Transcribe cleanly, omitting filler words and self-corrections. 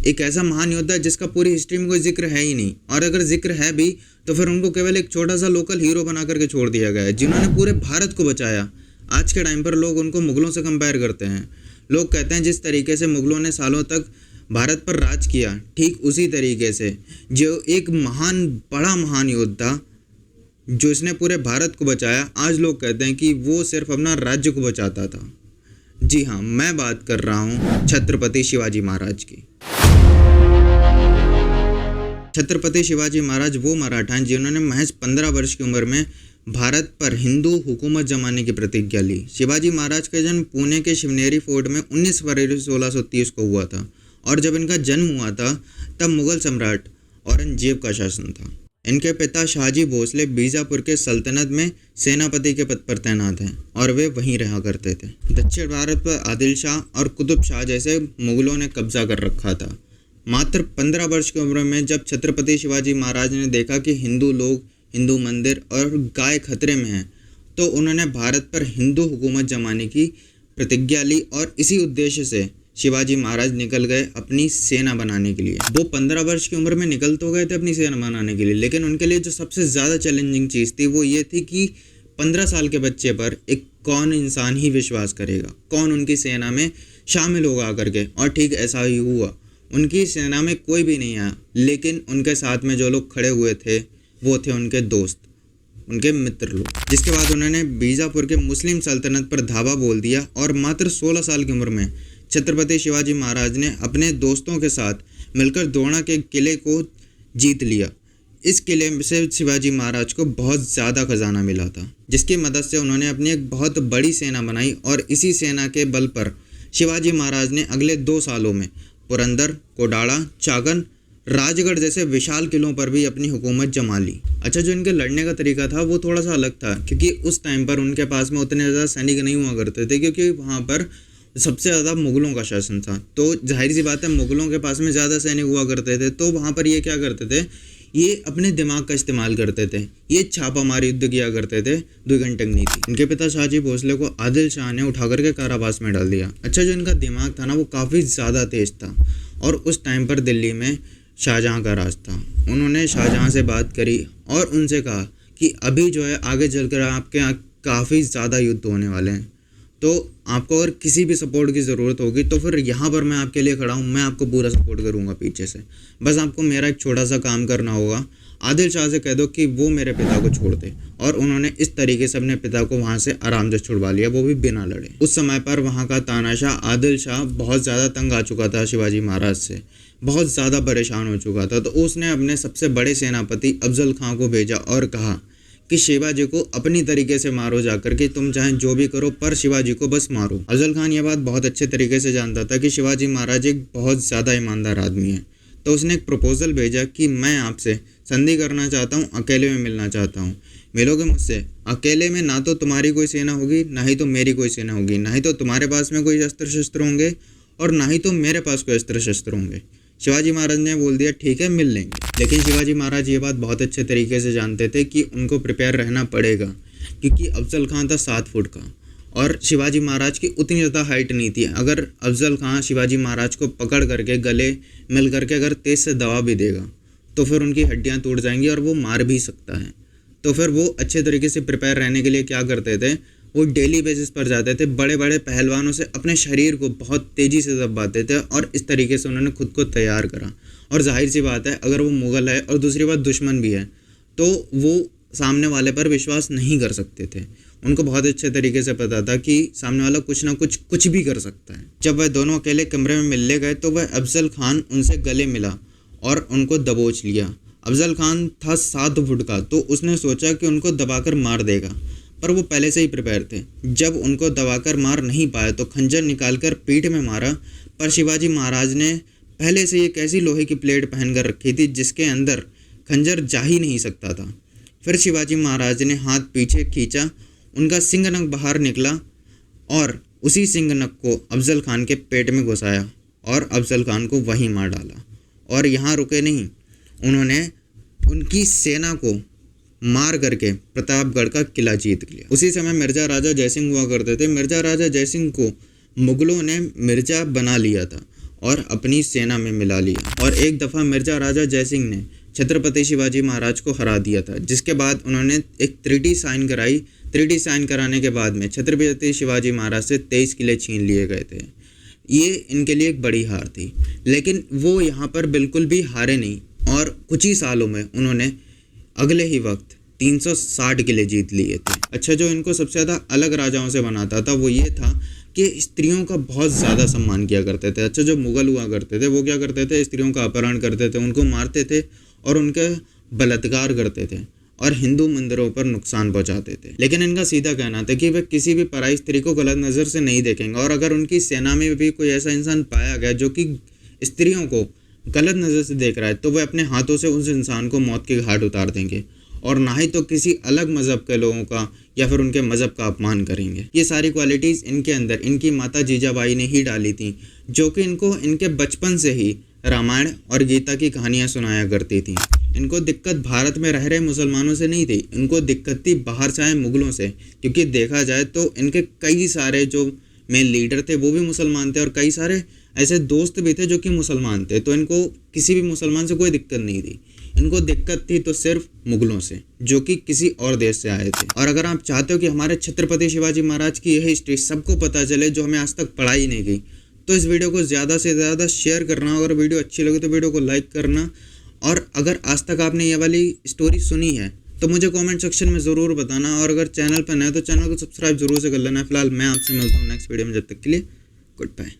एक ऐसा महान योद्धा जिसका पूरी हिस्ट्री में कोई जिक्र है ही नहीं, और अगर जिक्र है भी तो फिर उनको केवल एक छोटा सा लोकल हीरो बना करके छोड़ दिया गया है, जिन्होंने पूरे भारत को बचाया। आज के टाइम पर लोग उनको मुगलों से कंपेयर करते हैं। लोग कहते हैं जिस तरीके से मुगलों ने सालों तक भारत पर राज किया, ठीक उसी तरीके से जो एक बड़ा महान योद्धा जो इसने पूरे भारत को बचाया, आज लोग कहते हैं कि वो सिर्फ अपना राज्य को बचाता था। जी हाँ, मैं बात कर रहा हूँ छत्रपति शिवाजी महाराज की। छत्रपति शिवाजी महाराज वो मराठा हैं जिन्होंने महज 15 वर्ष की उम्र में भारत पर हिंदू हुकूमत जमाने की प्रतिज्ञा ली। शिवाजी महाराज का जन्म पुणे के शिवनेरी फोर्ट में 19 फरवरी 1630 को हुआ था, और जब इनका जन्म हुआ था तब मुगल सम्राट औरंगजेब का शासन था। इनके पिता शाहजी भोसले बीजापुर के सल्तनत में सेनापति के पद पर तैनात हैं और वे वहीं रहा करते थे। दक्षिण भारत पर आदिल शाह और कुतुब शाह जैसे मुगलों ने कब्जा कर रखा था। मात्र 15 वर्ष की उम्र में जब छत्रपति शिवाजी महाराज ने देखा कि हिंदू लोग, हिंदू मंदिर और गाय खतरे में हैं, तो उन्होंने भारत पर हिंदू हुकूमत जमाने की प्रतिज्ञा ली और इसी उद्देश्य से शिवाजी महाराज निकल गए अपनी सेना बनाने के लिए। वो 15 वर्ष की उम्र में निकल तो गए थे अपनी सेना बनाने के लिए, लेकिन उनके लिए जो सबसे ज़्यादा चैलेंजिंग चीज़ थी वो ये थी कि 15 साल के बच्चे पर एक कौन इंसान ही विश्वास करेगा, कौन उनकी सेना में शामिल होगा आकर के। और ठीक ऐसा ही हुआ, उनकी सेना में कोई भी नहीं आया, लेकिन उनके साथ में जो लोग खड़े हुए थे वो थे उनके दोस्त, उनके मित्र लोग। जिसके बाद उन्होंने बीजापुर के मुस्लिम सल्तनत पर धावा बोल दिया और मात्र 16 साल की उम्र में छत्रपति शिवाजी महाराज ने अपने दोस्तों के साथ मिलकर दोना के किले को जीत लिया। इस किले से शिवाजी महाराज को बहुत ज़्यादा खजाना मिला था, जिसकी मदद से उन्होंने अपनी एक बहुत बड़ी सेना बनाई और इसी सेना के बल पर शिवाजी महाराज ने अगले 2 सालों में पुरंदर, कोडाड़ा, चागन, राजगढ़ जैसे विशाल किलों पर भी अपनी हुकूमत जमा ली। अच्छा, जो इनके लड़ने का तरीका था वो थोड़ा सा अलग था, क्योंकि उस टाइम पर उनके पास में उतने ज़्यादा सैनिक नहीं हुआ करते थे, क्योंकि वहाँ पर सबसे ज़्यादा मुगलों का शासन था। तो जाहिर सी बात है, मुगलों के पास में ज़्यादा सैनिक हुआ करते थे, तो वहाँ पर ये क्या करते थे, ये अपने दिमाग का इस्तेमाल करते थे। ये छापामारी युद्ध किया करते थे, 2 घंटे नहीं थी। इनके पिता शाहजी भोसले को आदिल शाह ने उठा करके कारावास में डाल दिया। अच्छा, जो इनका दिमाग था ना वो काफ़ी ज़्यादा तेज़ था, और उस टाइम पर दिल्ली में शाहजहाँ का राज था। उन्होंने शाहजहाँ से बात करी और उनसे कहा कि अभी जो है आगे चलकर आपके यहाँ काफ़ी ज़्यादा युद्ध होने वाले हैं, तो आपको अगर किसी भी सपोर्ट की ज़रूरत होगी तो फिर यहाँ पर मैं आपके लिए खड़ा हूँ, मैं आपको पूरा सपोर्ट करूँगा पीछे से। बस आपको मेरा एक छोटा सा काम करना होगा, आदिल शाह से कह दो कि वो मेरे पिता को छोड़ दे। और उन्होंने इस तरीके से अपने पिता को वहाँ से आराम से छुड़वा लिया, वो भी बिना लड़े। उस समय पर वहाँ का तानाशाह आदिल शाह बहुत ज़्यादा तंग आ चुका था शिवाजी महाराज से, बहुत ज़्यादा परेशान हो चुका था। तो उसने अपने सबसे बड़े सेनापति अफजल खां को भेजा और कहा कि शिवाजी को अपनी तरीके से मारो जाकर के, तुम चाहे जो भी करो पर शिवाजी को बस मारो। अफजल खान ये बात बहुत अच्छे तरीके से जानता था कि शिवाजी महाराज एक बहुत ज़्यादा ईमानदार आदमी है। तो उसने एक प्रपोजल भेजा कि मैं आपसे संधि करना चाहता हूँ, अकेले में मिलना चाहता हूँ, मिलोगे मुझसे? अकेले में ना तो तुम्हारी कोई सेना होगी, ना ही तो मेरी कोई सेना होगी, ना ही तो तुम्हारे पास में कोई अस्त्र शस्त्र होंगे और ना ही तो मेरे पास कोई अस्त्र शस्त्र होंगे। शिवाजी महाराज ने बोल दिया ठीक है, मिल लेंगे। लेकिन शिवाजी महाराज ये बात बहुत अच्छे तरीके से जानते थे कि उनको प्रिपेयर रहना पड़ेगा, क्योंकि अफजल खान था 7 फुट का और शिवाजी महाराज की उतनी ज़्यादा हाइट नहीं थी। अगर अफजल खान शिवाजी महाराज को पकड़ करके गले मिल करके अगर तेज़ से दबा भी देगा तो फिर उनकी हड्डियाँ टूट जाएंगी और वो मार भी सकता है। तो फिर वो अच्छे तरीके से प्रिपेयर रहने के लिए क्या करते थे, वो डेली बेसिस पर जाते थे, बड़े बड़े पहलवानों से अपने शरीर को बहुत तेज़ी से दबाते थे और इस तरीके से उन्होंने खुद को तैयार करा। और जाहिर सी बात है, अगर वो मुग़ल है और दूसरी बात दुश्मन भी है, तो वो सामने वाले पर विश्वास नहीं कर सकते थे। उनको बहुत अच्छे तरीके से पता था कि सामने वाला कुछ ना कुछ भी कर सकता है। जब वह दोनों अकेले कमरे में मिलने गए तो वह अफजल खान उनसे गले मिला और उनको दबोच लिया। अफजल खान था 7 फुट का, तो उसने सोचा कि उनको दबाकर मार देगा, पर वो पहले से ही प्रिपेयर थे। जब उनको दबाकर मार नहीं पाया तो खंजर निकालकर पीठ में मारा, पर शिवाजी महाराज ने पहले से एक ऐसी लोहे की प्लेट पहन कर रखी थी जिसके अंदर खंजर जा ही नहीं सकता था। फिर शिवाजी महाराज ने हाथ पीछे खींचा, उनका सिंगनक बाहर निकला और उसी सिंगनक को अफजल खान के पेट में घुसाया और अफजल खान को वहीं मार डाला। और यहाँ रुके नहीं, उन्होंने उनकी सेना को मार करके प्रतापगढ़ का किला जीत लिया। उसी समय मिर्ज़ा राजा जयसिंह हुआ करते थे। मिर्ज़ा राजा जयसिंह को मुगलों ने मिर्ज़ा बना लिया था और अपनी सेना में मिला लिया। और एक दफ़ा मिर्ज़ा राजा जयसिंह ने छत्रपति शिवाजी महाराज को हरा दिया था, जिसके बाद उन्होंने एक ट्रीटी साइन कराई। ट्रीटी साइन कराने के बाद में छत्रपति शिवाजी महाराज से 23 किले छीन लिए गए थे। ये इनके लिए एक बड़ी हार थी, लेकिन वो यहाँ पर बिल्कुल भी हारे नहीं और कुछ ही सालों में उन्होंने अगले ही वक्त 360 किले जीत लिए थे। अच्छा, जो इनको सबसे ज़्यादा अलग राजाओं से बनाता था वो ये था कि स्त्रियों का बहुत ज़्यादा सम्मान किया करते थे। अच्छा, जो मुग़ल हुआ करते थे वो क्या करते थे, स्त्रियों का अपहरण करते थे, उनको मारते थे और उनके बलात्कार करते थे और हिंदू मंदिरों पर नुकसान पहुंचाते थे। लेकिन इनका सीधा कहना था कि वे किसी भी पराई स्त्री को गलत नज़र से नहीं देखेंगे और अगर उनकी सेना में भी कोई ऐसा इंसान पाया गया जो कि स्त्रियों को गलत नज़र से देख रहा है तो वे अपने हाथों से उस इंसान को मौत के घाट उतार देंगे और ना ही तो किसी अलग मज़हब के लोगों का या फिर उनके मज़हब का अपमान करेंगे। ये सारी क्वालिटीज़ इनके अंदर इनकी माता जीजाबाई ने ही डाली थी, जो कि इनको इनके बचपन से ही रामायण और गीता की कहानियाँ सुनाया करती थी। इनको दिक्कत भारत में रह रहे मुसलमानों से नहीं थी, इनको दिक्कत थी बाहर से आए मुग़लों से, क्योंकि देखा जाए तो इनके कई सारे जो मेन लीडर थे वो भी मुसलमान थे और कई सारे ऐसे दोस्त भी थे जो कि मुसलमान थे। तो इनको किसी भी मुसलमान से कोई दिक्कत नहीं थी, इनको दिक्कत थी तो सिर्फ मुग़लों से, जो कि किसी और देश से आए थे। और अगर आप चाहते हो कि हमारे छत्रपति शिवाजी महाराज की यह हिस्ट्री सबको पता चले जो हमें आज तक पढ़ाई नहीं गई, तो इस वीडियो को ज़्यादा से ज़्यादा शेयर करना। अगर वीडियो अच्छी लगे तो वीडियो को लाइक करना। और अगर आज तक आपने ये वाली स्टोरी सुनी है तो मुझे कमेंट सेक्शन में ज़रूर बताना। और अगर चैनल पर नए तो चैनल को सब्सक्राइब जरूर से कर लेना। फिलहाल मैं आपसे मिलता हूँ नेक्स्ट वीडियो में, जब तक के लिए गुड बाय।